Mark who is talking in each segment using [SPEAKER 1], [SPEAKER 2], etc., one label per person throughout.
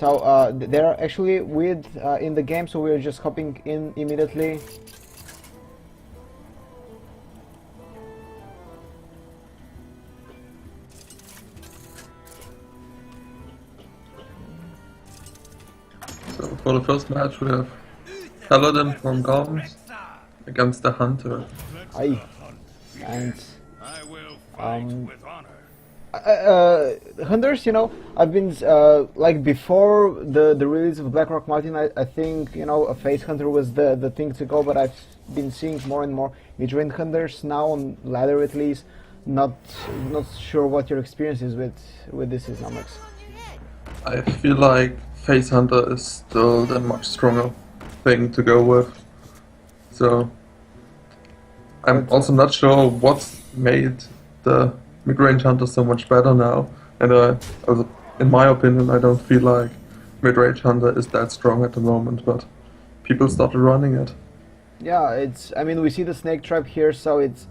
[SPEAKER 1] So they're actually with in the game, so we're just hopping in immediately.
[SPEAKER 2] So for the first match we have Paladin from Gomms against the Hunter.
[SPEAKER 1] Aye. And
[SPEAKER 3] I will fight with honor.
[SPEAKER 1] Hunters, you know, I've been like before the release of Blackrock Mountain, I think, you know, a Face Hunter was the thing to go, but I've been seeing more and more mid-range Hunters now on ladder at least. Not sure what your experience is with this is, Nomex.
[SPEAKER 2] I feel like Face Hunter is still the much stronger thing to go with. So I'm also not sure what's made the mid-range Hunter so much better now. And in my opinion, I don't feel like mid-range Hunter is that strong at the moment, but people started running it.
[SPEAKER 1] Yeah, it's. I mean, we see the snake trap here, so it's.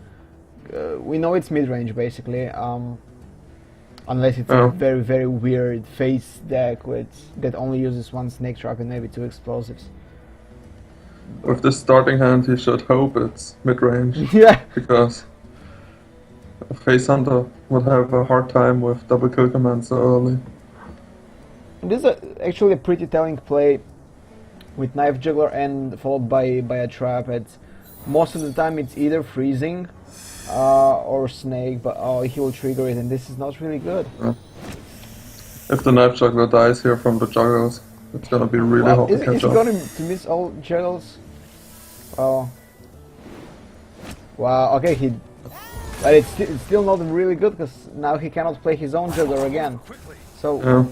[SPEAKER 1] We know it's mid-range basically. Unless it's a very, very weird face deck that only uses one snake trap and maybe two explosives.
[SPEAKER 2] With this starting hand, you should hope it's mid-range.
[SPEAKER 1] Yeah.
[SPEAKER 2] Because a Face Hunter would have a hard time with double kill commands so early.
[SPEAKER 1] This is actually a pretty telling play with Knife Juggler and followed by a trap. It's most of the time it's either freezing or snake, but he will trigger it, and this is not really good.
[SPEAKER 2] Yeah. If the Knife Juggler dies here from the juggles, it's gonna be really hard to catch up.
[SPEAKER 1] Is he going to miss all juggles? Oh. Wow, okay, but it's still not really good, because now he cannot play his own juggler again. So,
[SPEAKER 2] yeah.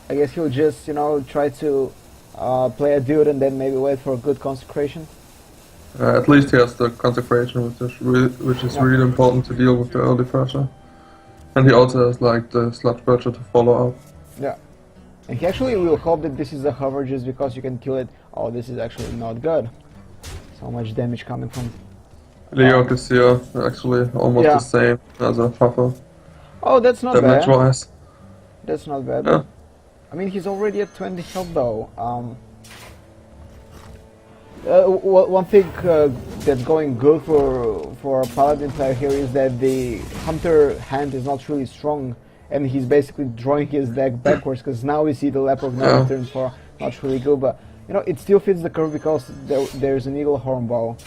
[SPEAKER 1] I guess he'll just, you know, try to play a dude and then maybe wait for a good consecration.
[SPEAKER 2] At least he has the consecration, which is really important to deal with the early pressure. And he also has like the sludge pressure to follow up.
[SPEAKER 1] Yeah. And he actually will hope that this is a hover just because you can kill it. Oh, this is actually not good. So much damage coming from...
[SPEAKER 2] Leo is here, actually almost the same as a hover.
[SPEAKER 1] Oh, that's not bad.
[SPEAKER 2] Damage-wise.
[SPEAKER 1] That's not bad.
[SPEAKER 2] Yeah.
[SPEAKER 1] I mean, he's already at 20 health though. One thing that's going good for a Paladin player here is that the Hunter hand is not really strong, and he's basically drawing his deck backwards, because now we see the Leopard now turns for not really good, but you know, it still fits the curve because there's an Eagle Horn Bow.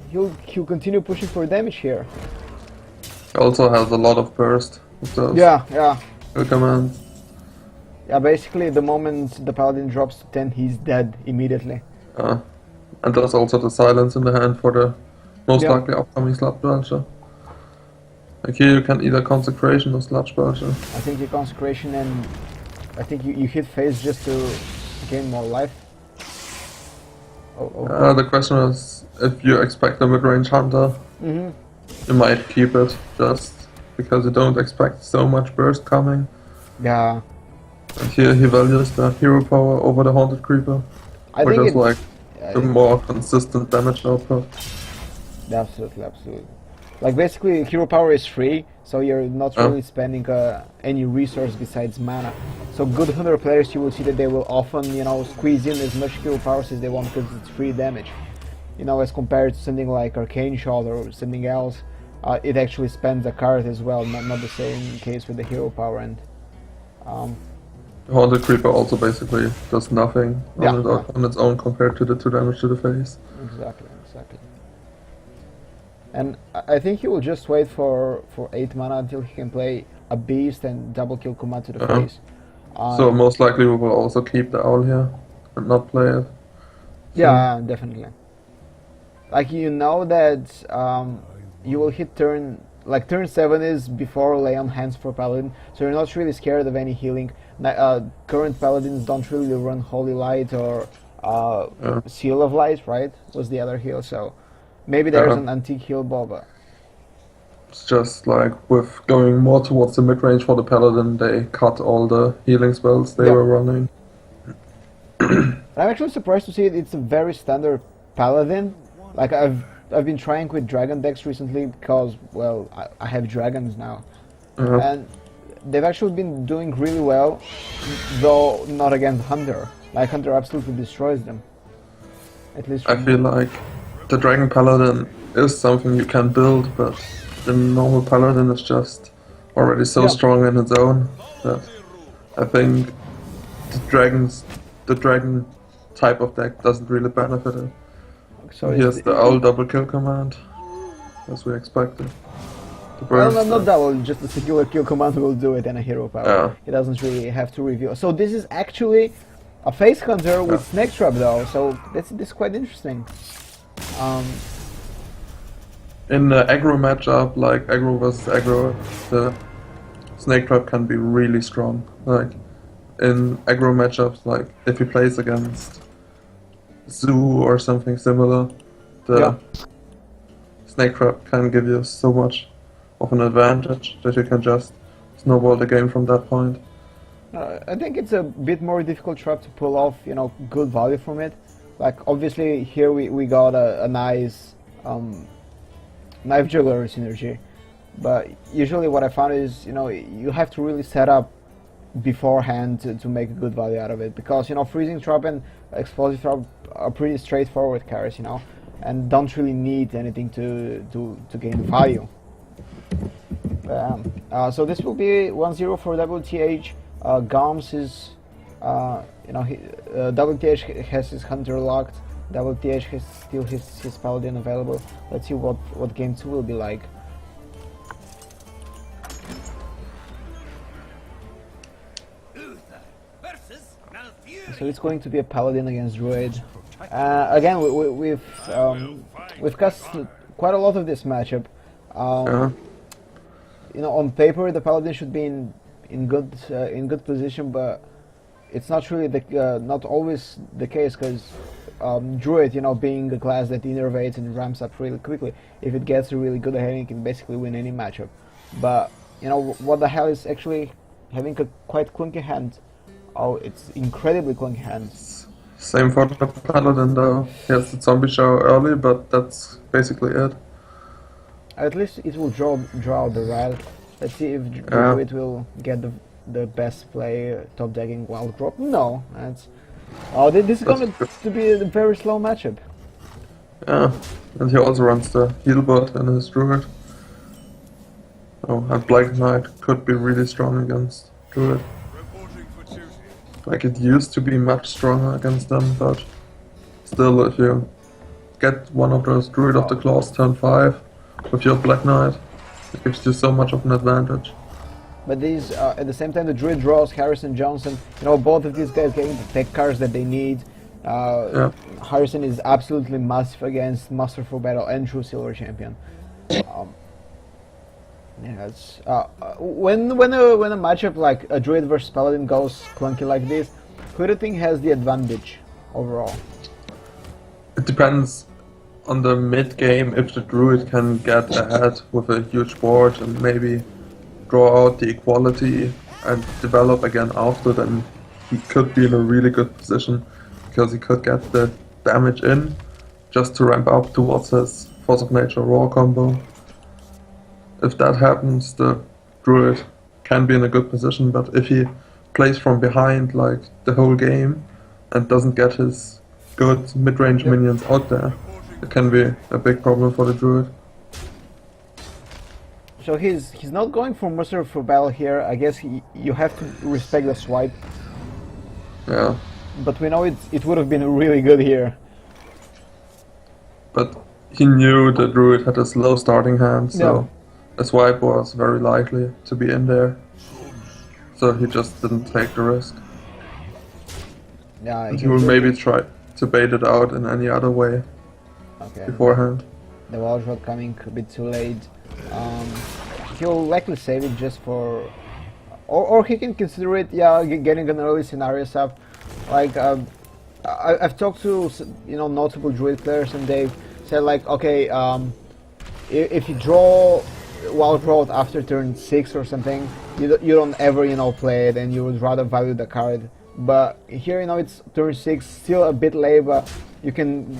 [SPEAKER 1] He'll continue pushing for damage here.
[SPEAKER 2] Also has a lot of burst with those
[SPEAKER 1] yeah.
[SPEAKER 2] commands.
[SPEAKER 1] Yeah, basically the moment the Paladin drops to 10, he's dead immediately.
[SPEAKER 2] And there's also the silence in the hand for the most likely upcoming Sludge Belcher. Like here you can either Consecration or Sludge Belcher.
[SPEAKER 1] I think you Consecration, and I think you hit face just to gain more life.
[SPEAKER 2] The question is, if you expect a mid-range Hunter, you might keep it just because you don't expect so much burst coming.
[SPEAKER 1] Yeah.
[SPEAKER 2] And here he values the hero power over the Haunted Creeper.
[SPEAKER 1] I
[SPEAKER 2] which
[SPEAKER 1] think
[SPEAKER 2] is like the more consistent damage output.
[SPEAKER 1] Absolutely. Like basically hero power is free, so you're not really spending any resource besides mana. So good Hunter players, you will see that they will often, you know, squeeze in as much hero powers as they want because it's free damage. You know, as compared to something like Arcane Shot or something else, it actually spends a card as well, not the same case with the hero power. And
[SPEAKER 2] the Haunted Creeper also basically does nothing on its own compared to the 2 damage to the face.
[SPEAKER 1] Exactly. And I think he will just wait for 8 mana until he can play a beast and double kill command to the face.
[SPEAKER 2] So most likely we will also keep the owl here and not play it.
[SPEAKER 1] Yeah, definitely. Like, you know that you will hit turn 7 is before lay on hands for Paladin, so you're not really scared of any healing. Current Paladins don't really run Holy Light or Seal of Light, right? Was the other heal, so maybe there's an antique heal boba.
[SPEAKER 2] It's just like with going more towards the mid-range for the Paladin, they cut all the healing spells they were running.
[SPEAKER 1] I'm actually surprised to see it's a very standard Paladin. Like, I've been trying with dragon decks recently because, well, I have dragons now. And they've actually been doing really well, though not against Hunter. Like Hunter absolutely destroys them. At least
[SPEAKER 2] I feel like the Dragon Paladin is something you can build, but the normal Paladin is just already so strong in its own that I think the Dragon type of deck doesn't really benefit it.
[SPEAKER 1] so
[SPEAKER 2] Here's the owl double kill command, as we expected.
[SPEAKER 1] Well, not double, just a singular kill command will do it and a hero power.
[SPEAKER 2] Yeah.
[SPEAKER 1] It doesn't really have to reveal. So this is actually a face hunter with snake trap though, so this is quite interesting.
[SPEAKER 2] In the aggro matchup, like aggro versus aggro, the snake trap can be really strong. Like in aggro matchups, like if he plays against Zoo or something similar, the snake trap can give you so much of an advantage that you can just snowball the game from that point.
[SPEAKER 1] I think it's a bit more difficult trap to pull off, you know, good value from it. Like obviously here we got a nice knife juggler synergy, but usually what I found is, you know, you have to really set up beforehand to make a good value out of it, because, you know, freezing trap and explosive trap are pretty straightforward carries, you know, and don't really need anything to gain value. So this will be 1-0 for WTH. Gomms is, you know, WTH has his hunter locked. WTH has still his paladin available. Let's see what game 2 will be like. So it's going to be a paladin against druid. Again, we've cast quite a lot of this matchup. You know, on paper the paladin should be in good position, but it's not really not always the case, because druid, you know, being a class that innervates and ramps up really quickly, if it gets a really good hand, it can basically win any matchup. But you know what the hell is actually having a quite clunky hand? Oh, it's incredibly clunky hand.
[SPEAKER 2] Same for the paladin though. He has the zombie show early, but that's basically it.
[SPEAKER 1] At least it will draw out the rat. Let's see if Druid will get the best play top decking wild drop. No, that's this is going to be a very slow matchup.
[SPEAKER 2] Yeah, and he also runs the heal bot in his druid. Oh, and Black Knight could be really strong against druid. Like it used to be much stronger against them, but still, if you get one of those druid of the claws turn 5 with your Black Knight, it gives you so much of an advantage.
[SPEAKER 1] But these, at the same time, the druid draws Harrison Johnson. You know, both of these guys getting the tech cards that they need. Harrison is absolutely massive against Master for Battle and True Silver Champion. Yeah, it's, when a matchup like a druid versus paladin goes clunky like this, who do you think has the advantage overall?
[SPEAKER 2] It depends on the mid game. If the druid can get ahead with a huge board and maybe draw out the equality and develop again after, then he could be in a really good position, because he could get the damage in just to ramp up towards his Force of Nature Raw combo. If that happens, the druid can be in a good position, but if he plays from behind like the whole game and doesn't get his good mid-range minions out there, it can be a big problem for the druid.
[SPEAKER 1] So he's not going for Master for Battle here. I guess you have to respect the swipe.
[SPEAKER 2] Yeah.
[SPEAKER 1] But we know it would have been really good here.
[SPEAKER 2] But he knew the druid had a slow starting hand, so a swipe was very likely to be in there. So he just didn't take the risk.
[SPEAKER 1] Yeah,
[SPEAKER 2] he will maybe try to bait it out in any other way beforehand.
[SPEAKER 1] The wall shot coming a bit too late. He'll likely save it just for, or he can consider it. Yeah, getting an early scenario stuff. Like I've talked to, you know, notable druid players, and they've said like, okay, if you draw Wild Road after turn 6 or something, you don't ever, you know, play it, and you would rather value the card. But here, you know, it's turn 6, still a bit late, but you can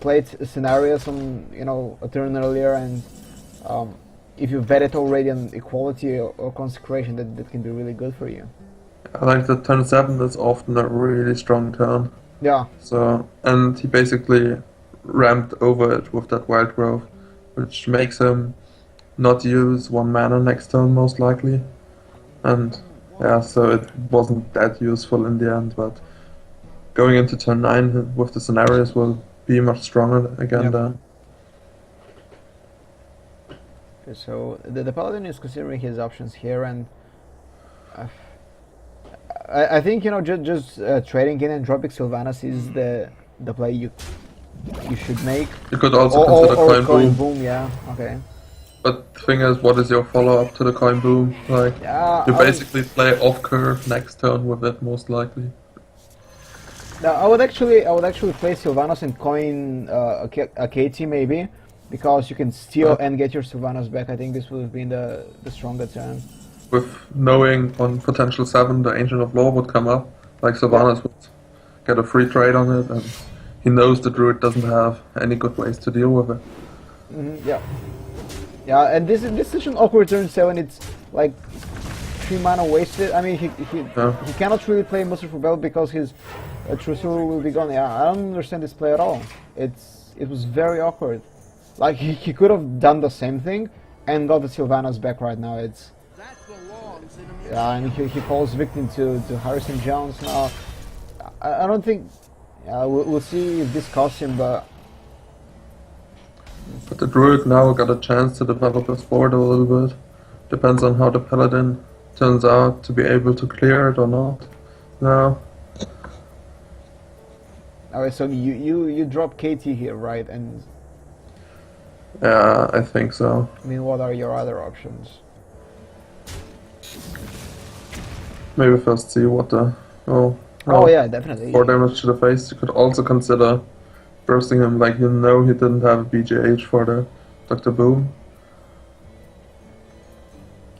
[SPEAKER 1] play scenarios on, you know, a turn earlier, and if you vet it already on equality or consecration, that can be really good for you.
[SPEAKER 2] I like that turn 7 is often a really strong turn.
[SPEAKER 1] Yeah.
[SPEAKER 2] So, and he basically ramped over it with that wild growth, which makes him not use 1 mana next turn most likely. And yeah, so it wasn't that useful in the end, but going into turn 9 with the scenarios will be much stronger again then.
[SPEAKER 1] Okay, so the Paladin is considering his options here, and I think, you know, just trading in and dropping Sylvanas is the play you should make.
[SPEAKER 2] You could also consider
[SPEAKER 1] or
[SPEAKER 2] coin boom.
[SPEAKER 1] Yeah, okay.
[SPEAKER 2] But the thing is, what is your follow-up to the coin boom? Like, you basically play off curve next turn with it, most likely.
[SPEAKER 1] Now, I would actually play Sylvanas and coin a KT maybe, because you can steal and get your Sylvanas back. I think this would have been the stronger turn.
[SPEAKER 2] With knowing on potential 7 the Ancient of Law would come up, like Sylvanas would get a free trade on it, and he knows the Druid doesn't have any good ways to deal with it.
[SPEAKER 1] Yeah. Yeah, and this is such an awkward turn 7. It's like 3 mana wasted. I mean, he cannot really play Muster for Bell because his Trucial will be gone. Yeah, I don't understand this play at all. It was very awkward. Like he could have done the same thing and got the Sylvanas back right now. Yeah, and he falls victim to Harrison Jones now. I don't think. We'll see if this costs him, but
[SPEAKER 2] the Druid now got a chance to develop his board a little bit. Depends on how the Paladin turns out to be able to clear it or not. Now.
[SPEAKER 1] Alright, so you drop KT here, right? And
[SPEAKER 2] yeah, I think so.
[SPEAKER 1] I mean, what are your other options?
[SPEAKER 2] Maybe first see what the
[SPEAKER 1] oh yeah, definitely
[SPEAKER 2] 4 damage to the face. You could also consider bursting him, like, you know, he didn't have a BGH for the Dr. Boom.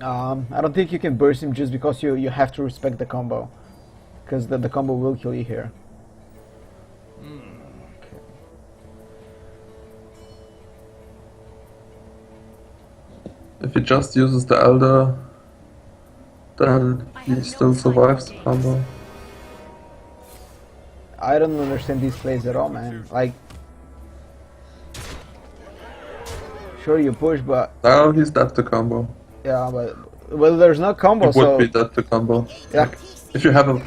[SPEAKER 1] I don't think you can burst him just because you have to respect the combo, because the combo will kill you here. Okay.
[SPEAKER 2] If he just uses the Elder, then he still survives the combo.
[SPEAKER 1] I don't understand these plays at all, man. Like, sure you push, but
[SPEAKER 2] now he's dead to combo.
[SPEAKER 1] yeah, but well, there's no combo,
[SPEAKER 2] It would be dead to combo.
[SPEAKER 1] Yeah.
[SPEAKER 2] Like, if you have a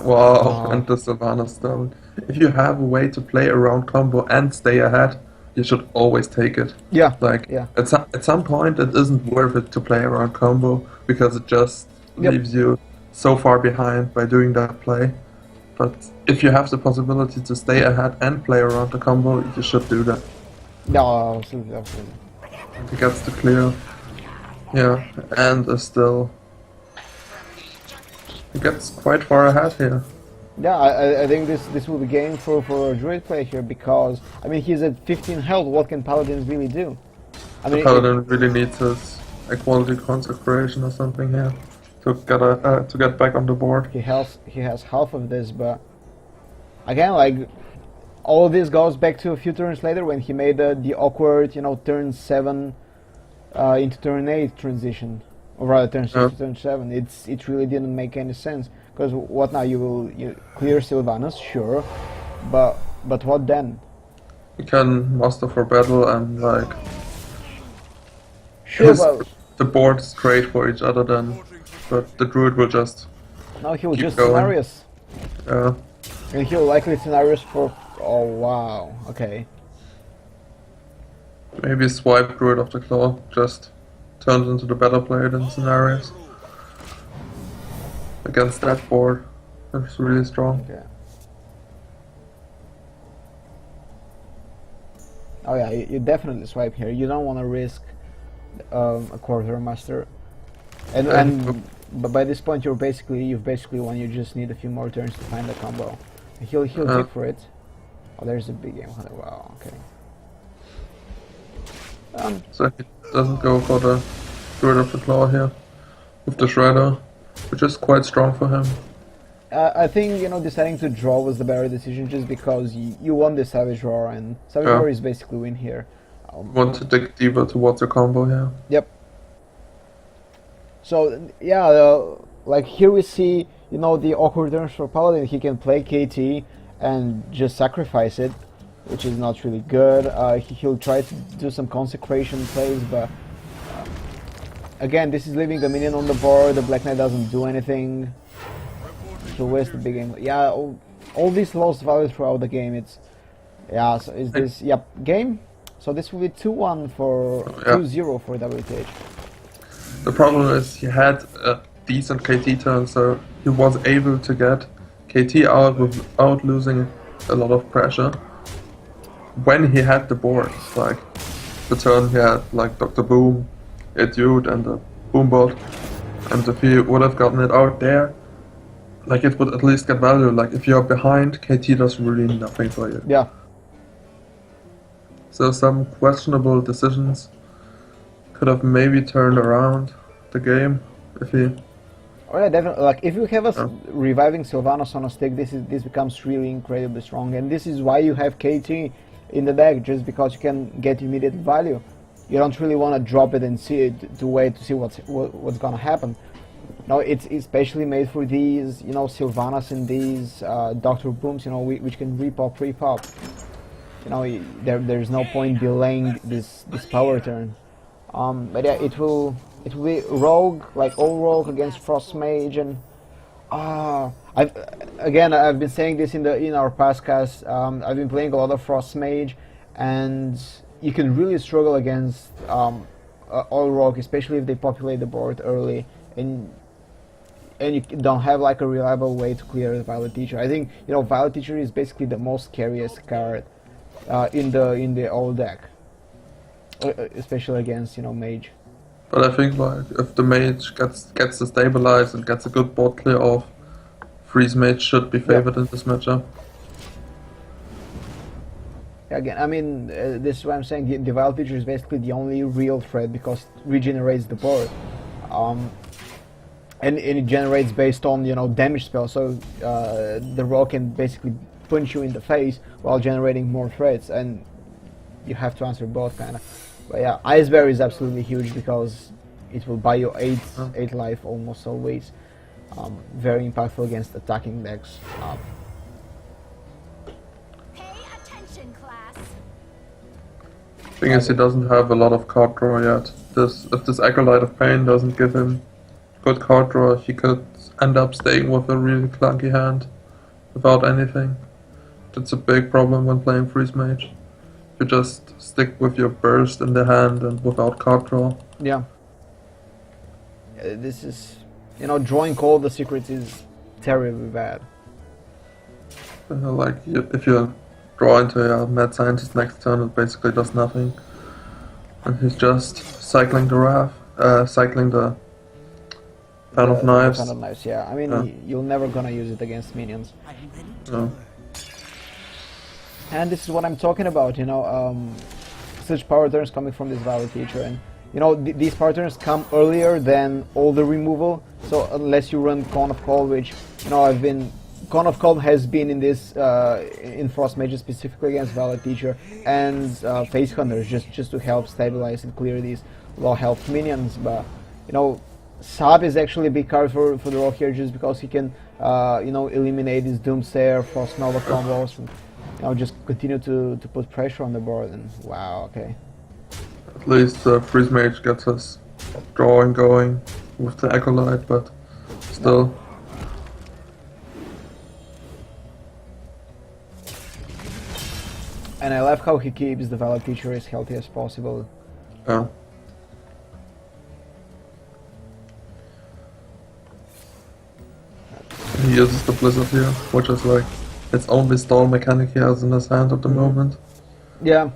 [SPEAKER 2] wow, and the Sylvanas Stone. If you have a way to play around combo and stay ahead, you should always take it.
[SPEAKER 1] Yeah.
[SPEAKER 2] Like,
[SPEAKER 1] yeah.
[SPEAKER 2] at some point, it isn't worth it to play around combo because it just leaves you so far behind by doing that play. But if you have the possibility to stay ahead and play around the combo, you should do that.
[SPEAKER 1] No, absolutely, absolutely.
[SPEAKER 2] He gets to clear. Yeah, and is still. He gets quite far ahead here.
[SPEAKER 1] Yeah, I think this will be game for a Druid play here, because I mean he's at 15 health. What can Paladins really do? I mean,
[SPEAKER 2] the Paladin really needs his equality consecration or something here to get back on the board.
[SPEAKER 1] He has half of this, but again, like, all of this goes back to a few turns later when he made the awkward, you know, turn 7 into turn 8 transition, or rather turn 6 to turn 7. It really didn't make any sense, because what now? You clear Sylvanas, sure, but what then?
[SPEAKER 2] You can muster for battle and like
[SPEAKER 1] sure, but
[SPEAKER 2] the board is great for each other then, but the Druid will just
[SPEAKER 1] no, he will just
[SPEAKER 2] going.
[SPEAKER 1] scenarios.
[SPEAKER 2] Yeah.
[SPEAKER 1] And he'll likely scenarios for. Oh wow, okay.
[SPEAKER 2] Maybe swipe Druid of the Claw just turns into the better player than scenarios. Against that board, it's really strong.
[SPEAKER 1] Okay. Oh yeah, you definitely swipe here. You don't want to risk a quartermaster, but by this point you've basically won. You just need a few more turns to find the combo. And he'll dig for it. Oh, there's a big game hunter. Wow. Okay.
[SPEAKER 2] So he doesn't go for the Druid of the Claw here with the Shredder, which is quite strong for him.
[SPEAKER 1] I think, you know, deciding to draw was the better decision, just because you won the Savage Roar, and Savage Roar is basically win here.
[SPEAKER 2] Want to dig deeper towards your combo here.
[SPEAKER 1] Yep. So yeah, like here we see, you know, the awkward turns for Paladin. He can play KT and just sacrifice it, which is not really good. He'll try to do some consecration plays, but again, this is leaving the minion on the board. The Black Knight doesn't do anything. So waste the big game. Yeah, all these lost values throughout the game. It's yeah. So is this game? So this will be 2-1 for 2-0 for WTH.
[SPEAKER 2] The problem is he had a decent KT turn, so he was able to get KT out without losing a lot of pressure. When he had the boards, like the turn he had, like Dr. Boom, a dude, and the Boombot, and if he would have gotten it out there, like it would at least get value. Like if you're behind, KT does really nothing for you.
[SPEAKER 1] Yeah.
[SPEAKER 2] So some questionable decisions could have maybe turned around the game if he.
[SPEAKER 1] Oh yeah, definitely. Like if you have a reviving Sylvanas on a stick, this becomes really incredibly strong, and this is why you have KT in the deck, just because you can get immediate value. You don't really want to drop it and see it to wait to see what's gonna happen. No, it's especially made for these, you know, Sylvanas and these Dr. Booms, you know, which can repop. You know, there's no point delaying this power turn. But yeah, it will be rogue, like all rogue against Frost Mage, and I've been saying this in our past casts. I've been playing a lot of Frost Mage, and you can really struggle against all rogue, especially if they populate the board early, and you don't have like a reliable way to clear the Violet Teacher. I think, you know, Violet Teacher is basically the most scariest card in the old deck, especially against, you know, Mage.
[SPEAKER 2] But I think like if the Mage gets to stabilize and gets a good board clear off, Freeze Mage should be favored in this matchup.
[SPEAKER 1] Again, I mean, this is what I'm saying. The Violet Teacher is basically the only real threat because it regenerates the board, and it generates based on, you know, damage spells. So the rogue can basically punch you in the face while generating more threats, and you have to answer both, kind of. But yeah, Ice Bear is absolutely huge because it will buy you 8 life almost always. Very impactful against attacking decks.
[SPEAKER 2] Thing is, he doesn't have a lot of card draw yet. If this Acolyte of Pain doesn't give him good card draw, he could end up staying with a really clunky hand without anything. That's a big problem when playing Freeze Mage. You just stick with your burst in the hand and without card draw.
[SPEAKER 1] Yeah. This is, you know, drawing all the secrets is terribly bad.
[SPEAKER 2] Like if you draw into a Mad Scientist next turn, it basically does nothing, and he's just cycling the Wrath, cycling the Fan of Knives.
[SPEAKER 1] Fan of Knives, yeah. I mean, you're never gonna use it against minions.
[SPEAKER 2] No.
[SPEAKER 1] And this is what I'm talking about, you know, such power turns coming from this Violet Teacher, and you know, these power turns come earlier than all the removal. So unless you run Cone of Cold, which, you know, Cone of Cold has been in this in Frost Mages specifically against Violet Teacher and Face Hunters, just to help stabilize and clear these low health minions. But you know, Sab is actually a big card for the rogue here, just because he can you know, eliminate these Doomsayer, Frost Nova combos, and you know, just continue to put pressure on the board. And wow, okay.
[SPEAKER 2] At least Freeze Mage gets us drawing going with the Acolyte, but still.
[SPEAKER 1] And I love how he keeps the Violet Teacher as healthy as possible.
[SPEAKER 2] Yeah. He uses the Blizzard here, which is like its only stall mechanic he has in his hand at the moment.
[SPEAKER 1] Yeah.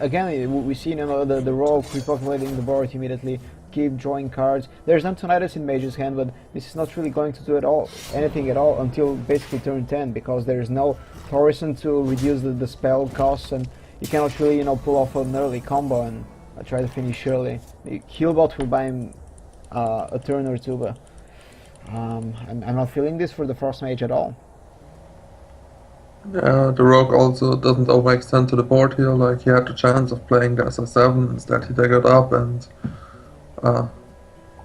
[SPEAKER 1] Again, we see, you know, the rogue repopulating the board immediately, keep drawing cards. There's Antonidas in Mage's hand, but this is not really going to do anything at all until basically turn 10, because there's no Thorison to reduce the spell costs, and you cannot really, you know, pull off an early combo and try to finish early. The Healbot will buy him a turn or two, but I'm not feeling this for the Frost Mage at all.
[SPEAKER 2] Yeah, the Rogue also doesn't overextend to the board here, like he had the chance of playing the SR7, instead he got up and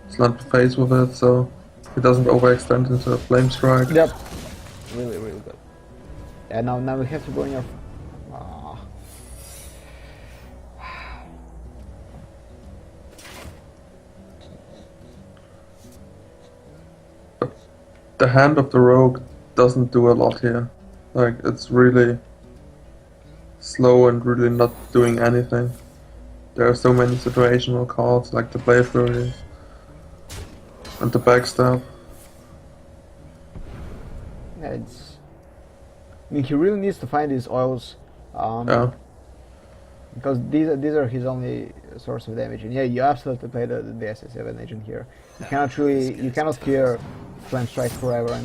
[SPEAKER 2] slammed the face with it, so he doesn't overextend into a Flame Strike.
[SPEAKER 1] Yep. Really, really good. Yeah, now we have to go in your... Ah.
[SPEAKER 2] The hand of the Rogue doesn't do a lot here. Like, it's really slow and really not doing anything. There are so many situational cards, like the Blade Furies and the Backstab.
[SPEAKER 1] Yeah, it's... I mean, he really needs to find these oils.
[SPEAKER 2] Yeah.
[SPEAKER 1] Because these are his only source of damage. And yeah, you absolutely play the SS7 agent here. You cannot fear Flame Strike forever.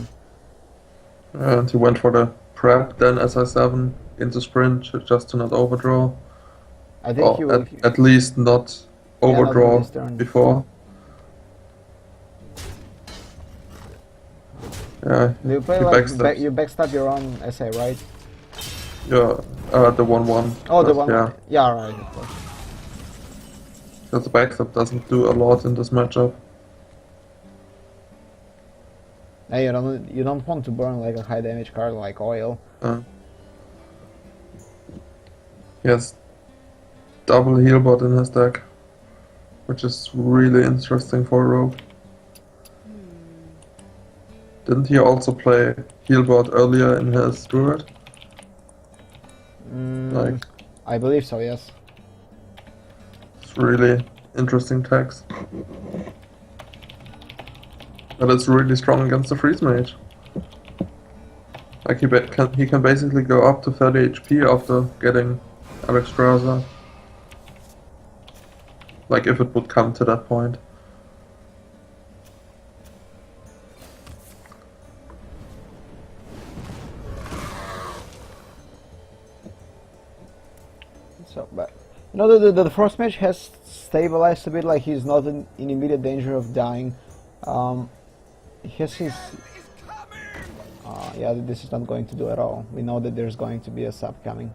[SPEAKER 2] And he went for the prep, then SI7 into sprint just to not overdraw.
[SPEAKER 1] I think he will.
[SPEAKER 2] At least not overdraw
[SPEAKER 1] this turn.
[SPEAKER 2] before. Yeah,
[SPEAKER 1] Do you play
[SPEAKER 2] he
[SPEAKER 1] like
[SPEAKER 2] backstabs.
[SPEAKER 1] you backstab your own SA, right?
[SPEAKER 2] Yeah, the 1-1.
[SPEAKER 1] Oh, the one.
[SPEAKER 2] Yeah,
[SPEAKER 1] Yeah, right. Of course.
[SPEAKER 2] because the backstab doesn't do a lot in this matchup.
[SPEAKER 1] Yeah, you don't want to burn like a high damage card like oil.
[SPEAKER 2] He has double healbot in his deck, which is really interesting for a rogue. Didn't he also play healbot earlier in his druid? Like,
[SPEAKER 1] I believe so, yes.
[SPEAKER 2] it's really interesting text. But it's really strong against the freeze mage. Like he can basically go up to 30 HP after getting Alexstrasza. Like if it would come to that point.
[SPEAKER 1] So, but you know the first match has stabilized a bit. Like he's not in immediate danger of dying. He has his. Yeah, this is not going to do at all. We know that there's going to be a sub coming.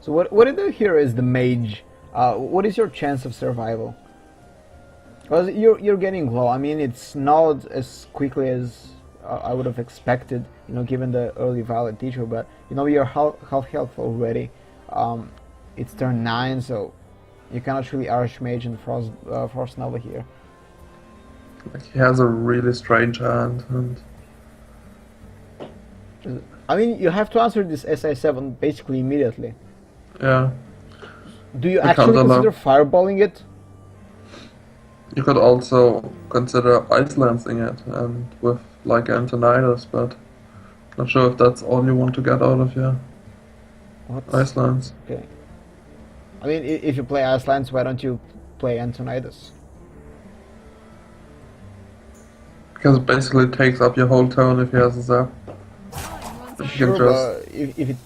[SPEAKER 1] So what I do here is the mage. What is your chance of survival? Because you're getting low. I mean, it's not as quickly as I would have expected, you know, given the early Violet teacher. But you know, you're half health already. It's turn 9, so you cannot really Archmage and Frost Nova here.
[SPEAKER 2] Like he has a really strange hand, and
[SPEAKER 1] I mean, you have to answer this SI7 basically immediately.
[SPEAKER 2] yeah.
[SPEAKER 1] Do you actually consider fireballing it?
[SPEAKER 2] You could also consider ice lancing it, and with like Antonidas, but not sure if that's all you want to get out of your ice lance.
[SPEAKER 1] Okay. I mean, if you play Ice Lance, why don't you play Antonidas?
[SPEAKER 2] Because it basically takes up your whole turn if he has a zap.
[SPEAKER 1] Sure, but if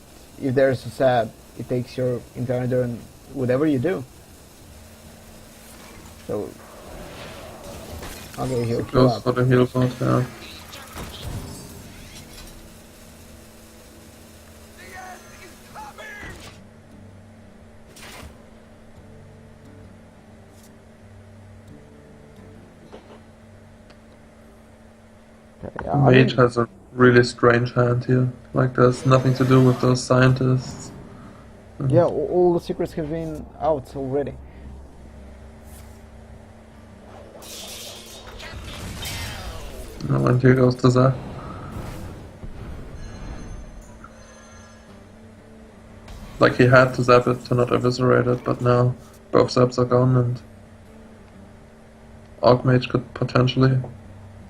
[SPEAKER 1] there's a zap, it takes your entire turn, whatever you do. So, okay, he'll kill
[SPEAKER 2] goes
[SPEAKER 1] up.
[SPEAKER 2] for the heal bot, yeah.
[SPEAKER 1] Yeah,
[SPEAKER 2] Mage has a really strange hand here. Like there's nothing to do with those scientists.
[SPEAKER 1] yeah, all the secrets have been out already.
[SPEAKER 2] No, and here goes the zap. Like he had to zap it to not eviscerate it, but now both zaps are gone and Archmage could potentially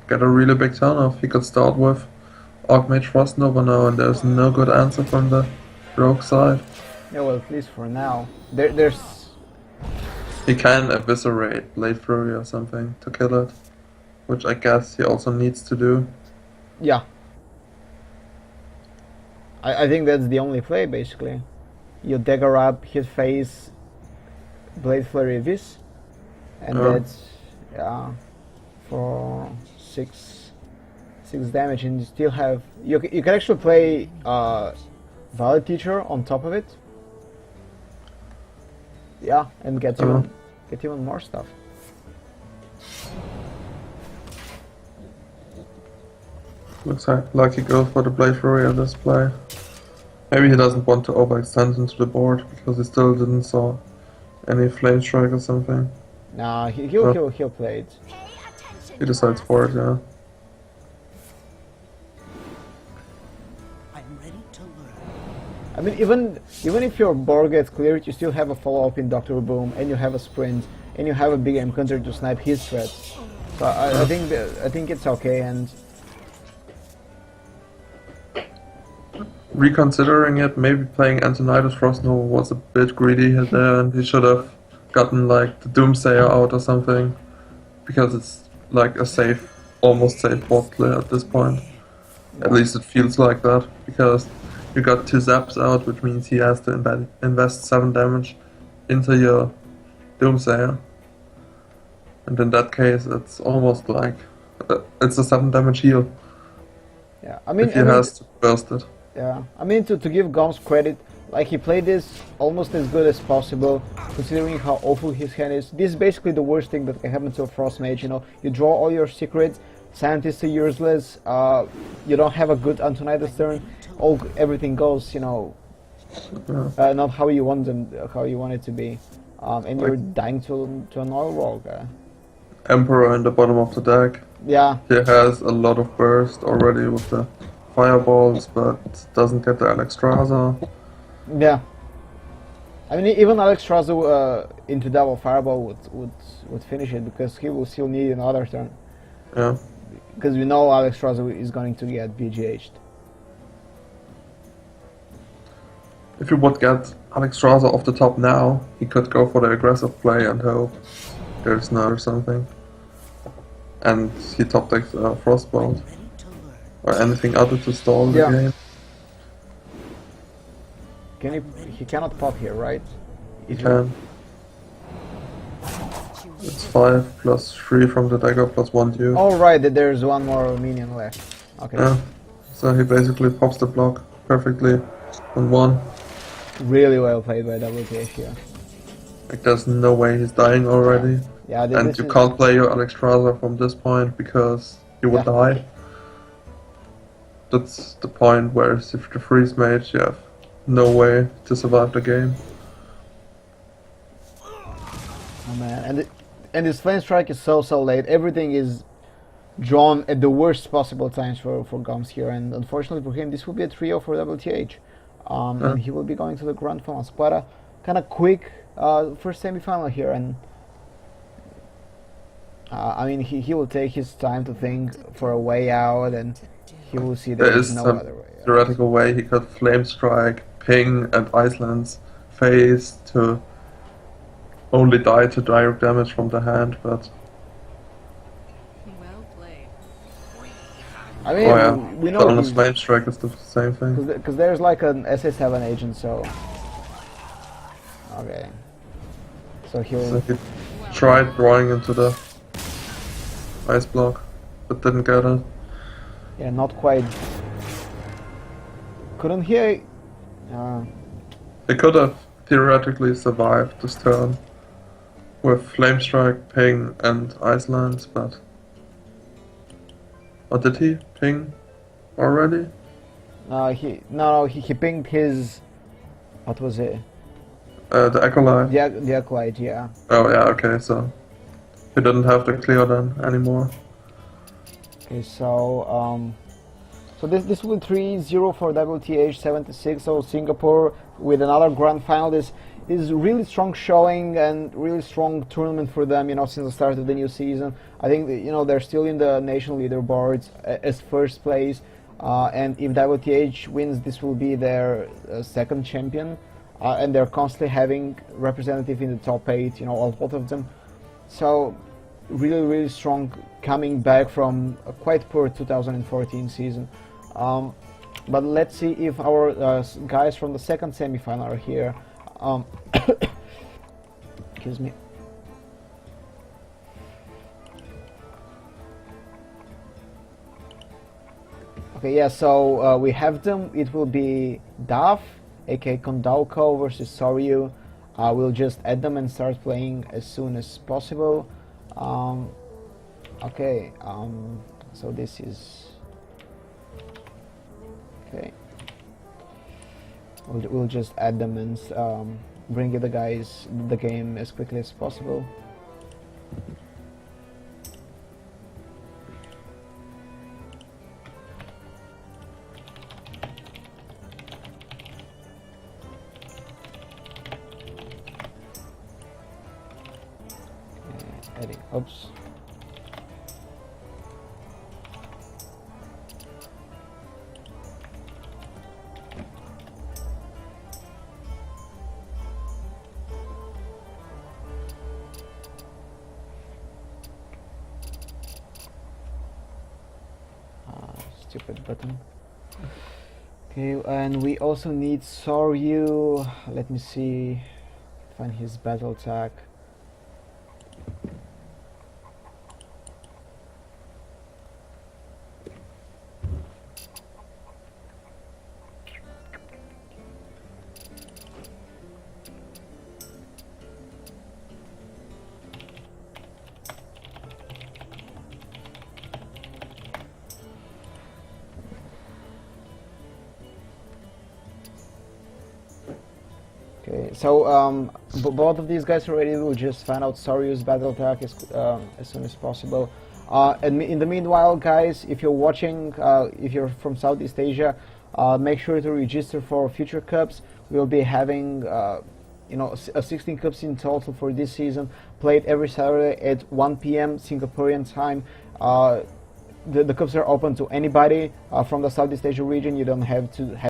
[SPEAKER 2] get a really big turn off. He could start with Archmage Frost Nova now, and there's no good answer from the rogue side.
[SPEAKER 1] Yeah, well, at least for now. There's
[SPEAKER 2] He can eviscerate Blade Fury or something to kill it, which I guess he also needs to do.
[SPEAKER 1] Yeah. I think that's the only play, basically. You dagger up his face, Blade Flurry Vis, and that's for six damage, and you still have you can actually play Valid Teacher on top of it. Yeah, and get even more stuff.
[SPEAKER 2] Looks like he goes for the Blade Fury on this play. Maybe he doesn't want to overextend into the board because he still didn't saw any Flame Strike or something.
[SPEAKER 1] Nah, he'll play it.
[SPEAKER 2] He decides for it, yeah.
[SPEAKER 4] I'm ready to learn.
[SPEAKER 1] I mean, even if your board gets cleared, you still have a follow-up in Dr. Boom, and you have a sprint, and you have a big encounter to snipe his threats. So I think it's okay. And
[SPEAKER 2] reconsidering it, maybe playing Antonidas Frostnova was a bit greedy there, and he should have gotten like the Doomsayer out or something, because it's like a safe, almost safe board play at this point. At least it feels like that, because you got 2 zaps out, which means he has to invest 7 damage into your Doomsayer. And in that case, it's almost like it's a 7 damage heal.
[SPEAKER 1] yeah, I mean,
[SPEAKER 2] if he has to burst it.
[SPEAKER 1] Yeah, I mean, to give Gomms credit, like, he played this almost as good as possible, considering how awful his hand is. This is basically the worst thing that can happen to a Frost Mage, you know. You draw all your secrets, Scientists are useless, you don't have a good Antonidas turn, everything goes, you know, not how you want it to be, and you're dying to an oil rogue.
[SPEAKER 2] Emperor in the bottom of the deck.
[SPEAKER 1] Yeah.
[SPEAKER 2] He has a lot of burst already with the fireballs, but doesn't get the Alexstrasza.
[SPEAKER 1] Yeah. I mean, even Alexstrasza into double fireball would finish it, because he will still need another turn.
[SPEAKER 2] Yeah.
[SPEAKER 1] Because we know Alexstrasza is going to get BGH'd.
[SPEAKER 2] If you would get Alexstrasza off the top now, he could go for the aggressive play and hope there's another something. And he top decks Frostbolt. Or anything other to stall the game.
[SPEAKER 1] He cannot pop here, right?
[SPEAKER 2] He can. It's 5 plus 3 from the dagger plus 1 due.
[SPEAKER 1] Oh right, there's one more minion left. Okay.
[SPEAKER 2] Yeah. So he basically pops the block perfectly on 1.
[SPEAKER 1] Really well played by WTH here.
[SPEAKER 2] Like there's no way he's dying already.
[SPEAKER 1] Yeah,
[SPEAKER 2] and you can't play your Alexstrasza from this point because you would die. That's the point where if the freeze mage, you have no way to survive the game.
[SPEAKER 1] Oh man, and this flame strike is so late. Everything is drawn at the worst possible times for Gomms here, and unfortunately for him, this will be a 3-0 for WTH. And he will be going to the grand finals. Quite a kind of quick first semi-final here, and I mean he will take his time to think for a way out, and he will see there is no other way out.
[SPEAKER 2] Theoretical way he could flame strike, ping, and Iceland's face to only die to direct damage from the hand, but
[SPEAKER 4] Well played.
[SPEAKER 1] I mean, we know
[SPEAKER 2] on a flame strike is the same thing.
[SPEAKER 1] Because there's like an SA7 agent, so okay. So he
[SPEAKER 2] tried drawing into the ice block, but didn't get it.
[SPEAKER 1] Yeah, not quite. Couldn't he?
[SPEAKER 2] He could have theoretically survived this turn with Flame Strike, Ping, and Icelands, but... Or did he ping already?
[SPEAKER 1] He pinged his... What was it?
[SPEAKER 2] The Acolyte.
[SPEAKER 1] The Acolyte, yeah.
[SPEAKER 2] Oh yeah, okay, so... He didn't have the clear then anymore.
[SPEAKER 1] Okay, so this will be 3-0 for Wth76. So Singapore with another grand final. This is really strong showing and really strong tournament for them. You know, since the start of the new season, I think that, you know, they're still in the national leaderboards as first place. And if WTH wins, this will be their second champion. and they're constantly having representative in the top 8, you know, all both of them. So really strong, coming back from a quite poor 2014 season. But let's see if our guys from the second semi-final are here. Excuse me. Okay, yeah, so we have them. It will be Daf, aka Kondalko versus Soryu. We'll just add them and start playing as soon as possible. Okay, so this is... Okay. We'll just add them and bring the guys the game as quickly as possible. Adding, oops. Stupid button. Okay, and we also need Soryu. Let me see, find his battle tag. Okay, so both of these guys are ready. We'll just find out Soryu's battle attack as soon as possible. And in the meanwhile, guys, if you're watching, if you're from Southeast Asia, make sure to register for future cups. We'll be having, you know, 16 cups in total for this season, played every Saturday at 1 p.m. Singaporean time. The cups are open to anybody from the Southeast Asia region. You don't have to have